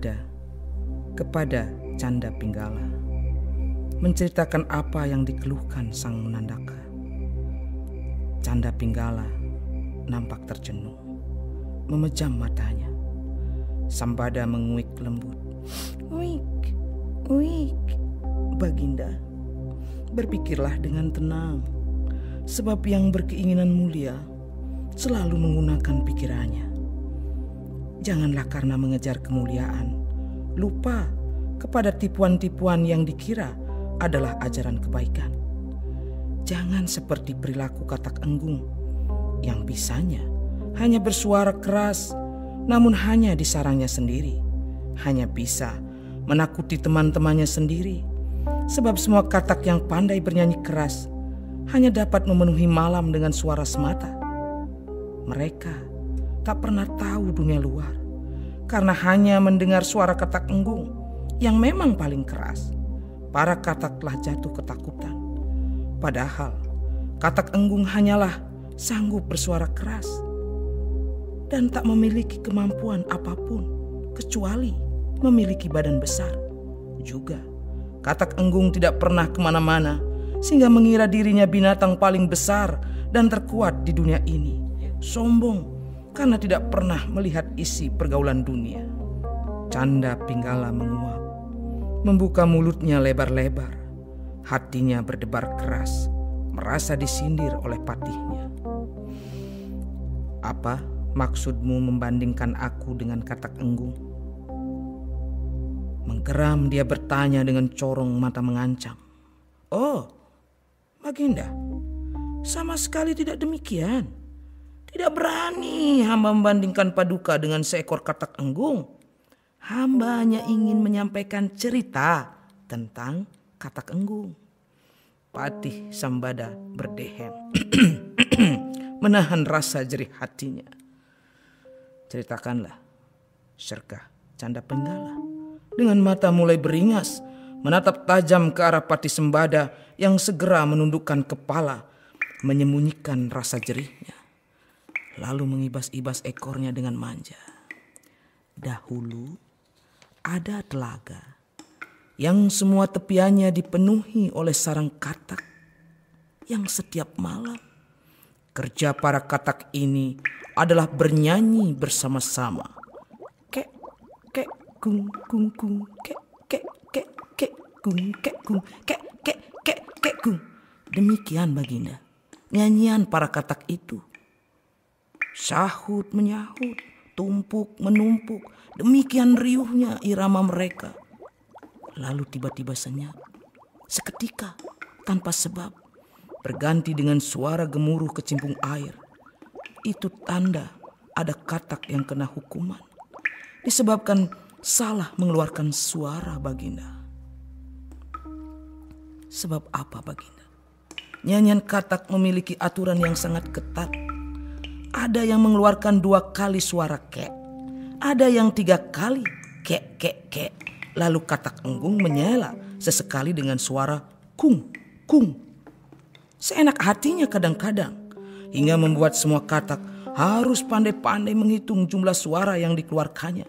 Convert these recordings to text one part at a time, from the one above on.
Sambada kepada Canda Pinggala, menceritakan apa yang dikeluhkan sang menandaka. Canda Pinggala nampak terjenuh, memejam matanya. Sambada menguik lembut. Uik, uik, Baginda, berpikirlah dengan tenang, sebab yang berkeinginan mulia selalu menggunakan pikirannya. Janganlah karena mengejar kemuliaan lupa kepada tipuan-tipuan yang dikira adalah ajaran kebaikan. Jangan seperti perilaku Katak Enggung yang bisanya hanya bersuara keras, namun hanya di sarangnya sendiri, hanya bisa menakuti teman-temannya sendiri. Sebab semua katak yang pandai bernyanyi keras hanya dapat memenuhi malam dengan suara semata. Mereka tak pernah tahu dunia luar, karena hanya mendengar suara Katak Enggung yang memang paling keras. Para katak telah jatuh ketakutan. Padahal Katak Enggung hanyalah sanggup bersuara keras dan tak memiliki kemampuan apapun kecuali memiliki badan besar. Juga Katak Enggung tidak pernah kemana-mana sehingga mengira dirinya binatang paling besar dan terkuat di dunia ini. Sombong karena tidak pernah melihat isi pergaulan dunia. Canda Pinggala menguap, membuka mulutnya lebar-lebar. Hatinya berdebar keras, merasa disindir oleh patihnya. Apa maksudmu membandingkan aku dengan Katak Enggung? Menggeram dia bertanya dengan corong mata mengancam. Oh, Baginda, sama sekali tidak demikian. Tidak berani hamba membandingkan Paduka dengan seekor Katak Enggung. Hamba hanya ingin menyampaikan cerita tentang Katak Enggung. Patih Sambada berdehem, menahan rasa jerih hatinya. Ceritakanlah, serkah Canda Pinggala. Dengan mata mulai beringas, menatap tajam ke arah Patih Sambada yang segera menundukkan kepala, menyembunyikan rasa jerihnya. Lalu mengibas-ibas ekornya dengan manja. Dahulu ada telaga yang semua tepiannya dipenuhi oleh sarang katak yang setiap malam kerja para katak ini adalah bernyanyi bersama-sama. Kek, kek, gung, gung, gung, kek, kek, kek, kek, gung, kek, gung, kek, kek, kek, kek, gung. Demikian Baginda, nyanyian para katak itu. Sahut menyahut, tumpuk menumpuk, demikian riuhnya irama mereka. Lalu tiba-tiba senyap, seketika tanpa sebab, berganti dengan suara gemuruh kecimpung air. Itu tanda ada katak yang kena hukuman, disebabkan salah mengeluarkan suara Baginda. Sebab apa Baginda? Nyanyian katak memiliki aturan yang sangat ketat. Ada yang mengeluarkan 2 kali suara kek, ada yang 3 kali kek kek kek. Lalu Katak Enggung menyela sesekali dengan suara kung kung. Seenak hatinya kadang-kadang, hingga membuat semua katak harus pandai-pandai menghitung jumlah suara yang dikeluarkannya.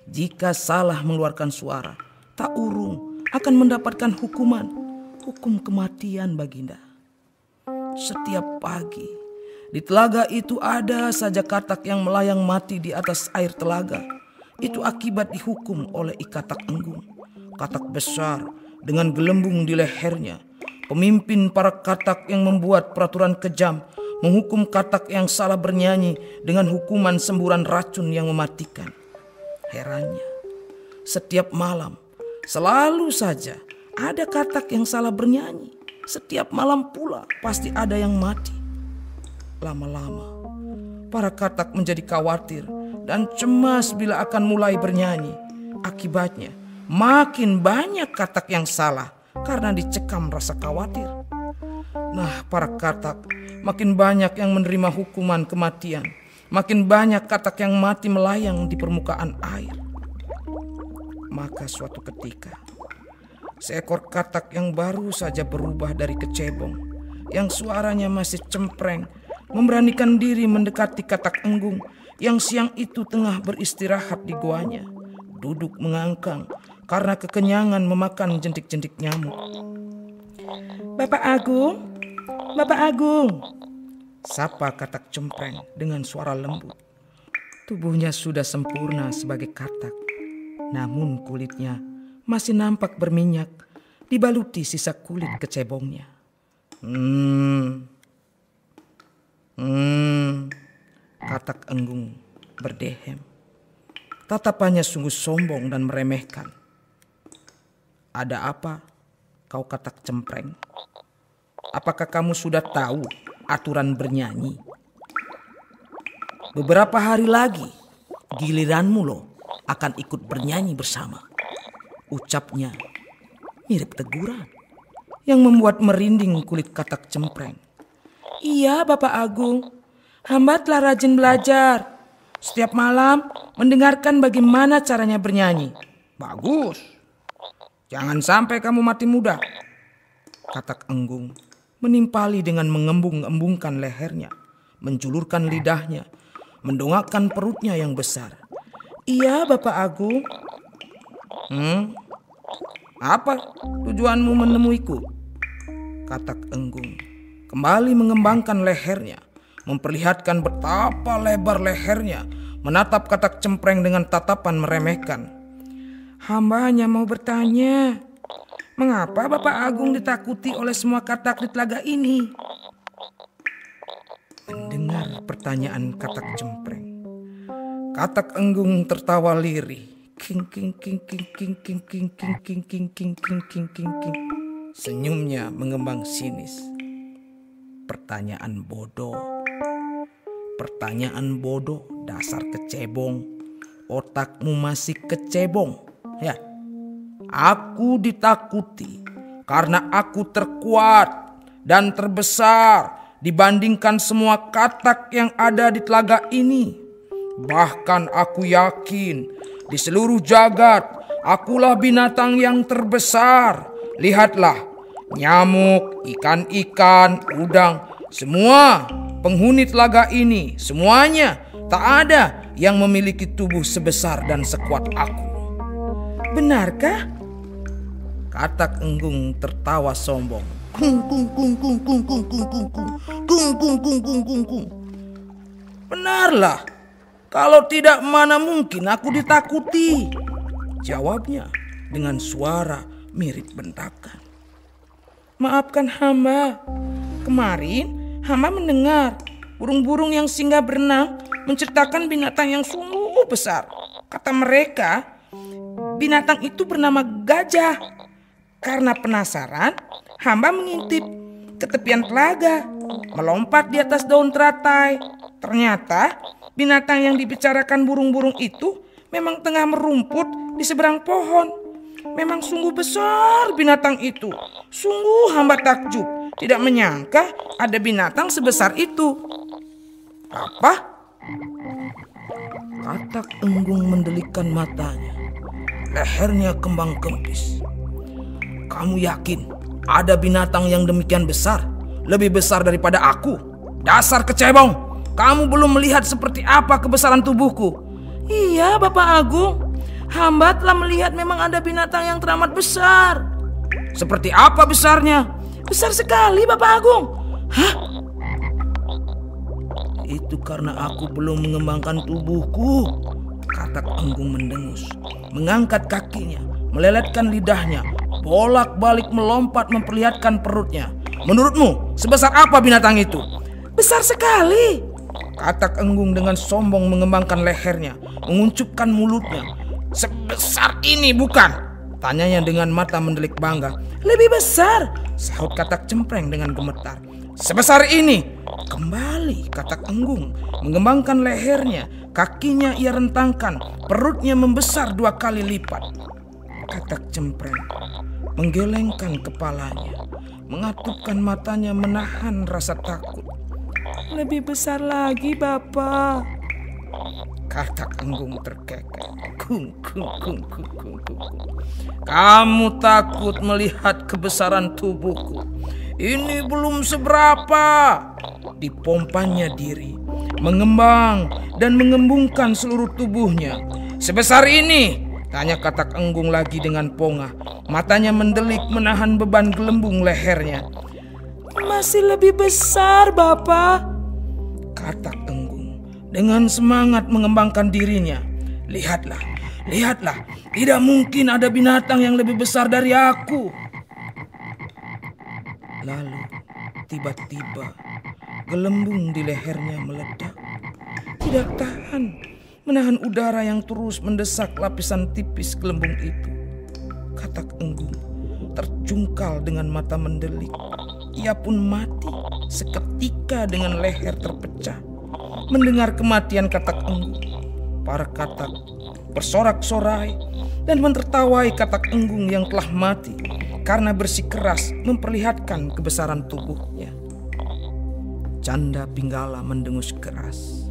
Jika salah mengeluarkan suara, tak urung akan mendapatkan hukum kematian Baginda. Setiap pagi di telaga itu ada saja katak yang melayang mati di atas air telaga. Itu akibat dihukum oleh Katak Enggung. Katak besar dengan gelembung di lehernya. Pemimpin para katak yang membuat peraturan kejam menghukum katak yang salah bernyanyi dengan hukuman semburan racun yang mematikan. Herannya, setiap malam selalu saja ada katak yang salah bernyanyi. Setiap malam pula pasti ada yang mati. Lama-lama, para katak menjadi khawatir dan cemas bila akan mulai bernyanyi. Akibatnya, makin banyak katak yang salah karena dicekam rasa khawatir. Nah, para katak makin banyak yang menerima hukuman kematian. Makin banyak katak yang mati melayang di permukaan air. Maka suatu ketika, seekor katak yang baru saja berubah dari kecebong, yang suaranya masih cempreng, memberanikan diri mendekati Katak Enggung yang siang itu tengah beristirahat di goanya. duduk mengangkang karena kekenyangan memakan jentik-jentik nyamuk. Bapak Agung, Bapak Agung, sapa Katak Cempreng dengan suara lembut. Tubuhnya sudah sempurna sebagai katak, namun kulitnya masih nampak berminyak dibaluti sisa kulit kecebongnya. Katak Enggung berdehem. Tatapannya sungguh sombong dan meremehkan. Ada apa kau Katak Cempreng? Apakah kamu sudah tahu aturan bernyanyi? Beberapa hari lagi giliranmu loh akan ikut bernyanyi bersama. Ucapnya mirip teguran yang membuat merinding kulit Katak Cempreng. Iya Bapak Agung, hamba telah rajin belajar. Setiap malam mendengarkan bagaimana caranya bernyanyi. Bagus. Jangan sampai kamu mati muda. Katak Enggung menimpali dengan mengembung-embungkan lehernya, menjulurkan lidahnya, mendongakkan perutnya yang besar. Iya Bapak Agung. Apa tujuanmu menemuiku? Katak Enggung kembali mengembangkan lehernya, memperlihatkan betapa lebar lehernya, menatap Katak Cempreng dengan tatapan meremehkan. Hamba hanya mau bertanya, mengapa Bapak Agung ditakuti oleh semua katak di telaga ini? Mendengar pertanyaan Katak Cempreng, Katak Enggung tertawa lirih. King king king king king king king king king king king king king king king. Senyumnya mengembang sinis. Pertanyaan bodoh. Pertanyaan bodoh, dasar kecebong. Otakmu masih kecebong. Ya. Aku ditakuti karena aku terkuat dan terbesar dibandingkan semua katak yang ada di telaga ini. Bahkan aku yakin di seluruh jagat akulah binatang yang terbesar. Lihatlah, nyamuk, ikan-ikan, udang, semua penghuni telaga ini, semuanya tak ada yang memiliki tubuh sebesar dan sekuat aku. Benarkah? Katak Enggung tertawa sombong. Kung kung kung kung kung kung kung kung kung kung kung kung kung kung kung. Benarlah. Kalau tidak mana mungkin aku ditakuti. Jawabnya dengan suara mirip bentakan. Maafkan hamba. Kemarin hamba mendengar burung-burung yang singgah berenang menceritakan binatang yang sungguh besar. Kata mereka, binatang itu bernama gajah. Karena penasaran, hamba mengintip ke tepian telaga, melompat di atas daun teratai. Ternyata binatang yang dibicarakan burung-burung itu memang tengah merumput di seberang pohon. Memang sungguh besar binatang itu. Sungguh hamba takjub, tidak menyangka ada binatang sebesar itu. Apa? Katak Enggung mendelikkan matanya. Lehernya kembang kempis. Kamu yakin ada binatang yang demikian besar? Lebih besar daripada aku? Dasar kecebong! Kamu belum melihat seperti apa kebesaran tubuhku. Iya Bapak Agung, hamba telah melihat memang ada binatang yang teramat besar. Seperti apa besarnya? Besar sekali Bapak Agung. Hah? Itu karena aku belum mengembangkan tubuhku. Katak Enggung mendengus, mengangkat kakinya, meleletkan lidahnya, bolak-balik melompat memperlihatkan perutnya. Menurutmu sebesar apa binatang itu? Besar sekali. Katak Enggung dengan sombong mengembangkan lehernya, menguncupkan mulutnya. Sebesar ini bukan? Tanyanya dengan mata mendelik bangga. Lebih besar, sahut Katak Cempreng dengan gemetar. Sebesar ini. Kembali Katak Enggung mengembangkan lehernya, kakinya ia rentangkan, perutnya membesar 2 kali lipat. Katak Cempreng menggelengkan kepalanya, mengatupkan matanya menahan rasa takut. Lebih besar lagi Bapak. Katak Enggung terkekeh. Kung, kung, kung, kung, kung, kung. Kamu takut melihat kebesaran tubuhku? Ini belum seberapa. Dipompanya diri, mengembang dan mengembungkan seluruh tubuhnya. Sebesar ini. Tanya Katak Enggung lagi dengan pongah. Matanya mendelik menahan beban gelembung lehernya. Masih lebih besar, Bapak. Katak Enggung dengan semangat mengembangkan dirinya. Lihatlah, lihatlah, tidak mungkin ada binatang yang lebih besar dari aku. Lalu tiba-tiba gelembung di lehernya meledak. Tidak tahan menahan udara yang terus mendesak lapisan tipis gelembung itu. Katak Enggung terjungkal dengan mata mendelik. Ia pun mati seketika dengan leher terpecah. Mendengar kematian Katak Enggung, para katak bersorak-sorai dan menertawai Katak Enggung yang telah mati karena bersikeras memperlihatkan kebesaran tubuhnya. Canda Pinggala mendengus keras.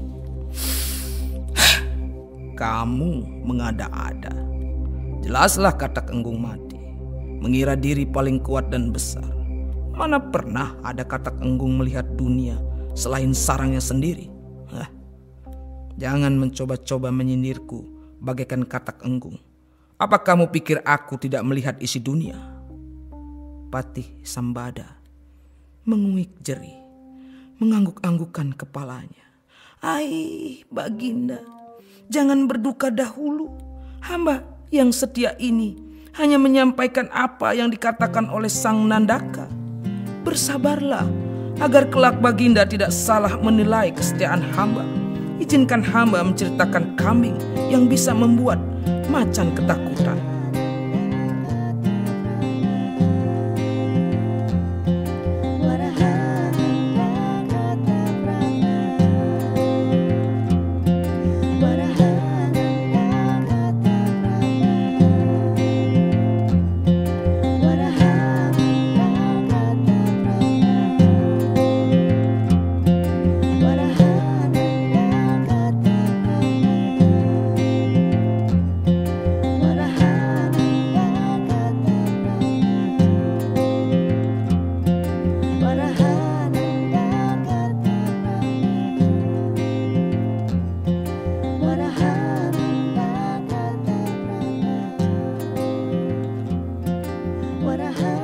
Kamu mengada-ada. Jelaslah Katak Enggung mati, mengira diri paling kuat dan besar. Mana pernah ada Katak Enggung melihat dunia selain sarangnya sendiri? Jangan mencoba-coba menyindirku bagaikan Katak Enggung. Apa kamu pikir aku tidak melihat isi dunia? Patih Sambada menguik jerih, mengangguk-anggukkan kepalanya. Ai, Baginda, jangan berduka dahulu. Hamba yang setia ini hanya menyampaikan apa yang dikatakan oleh Sang Nandaka. Bersabarlah agar kelak Baginda tidak salah menilai kesetiaan hamba. Izinkan hamba menceritakan kambing yang bisa membuat macan ketakutan. What a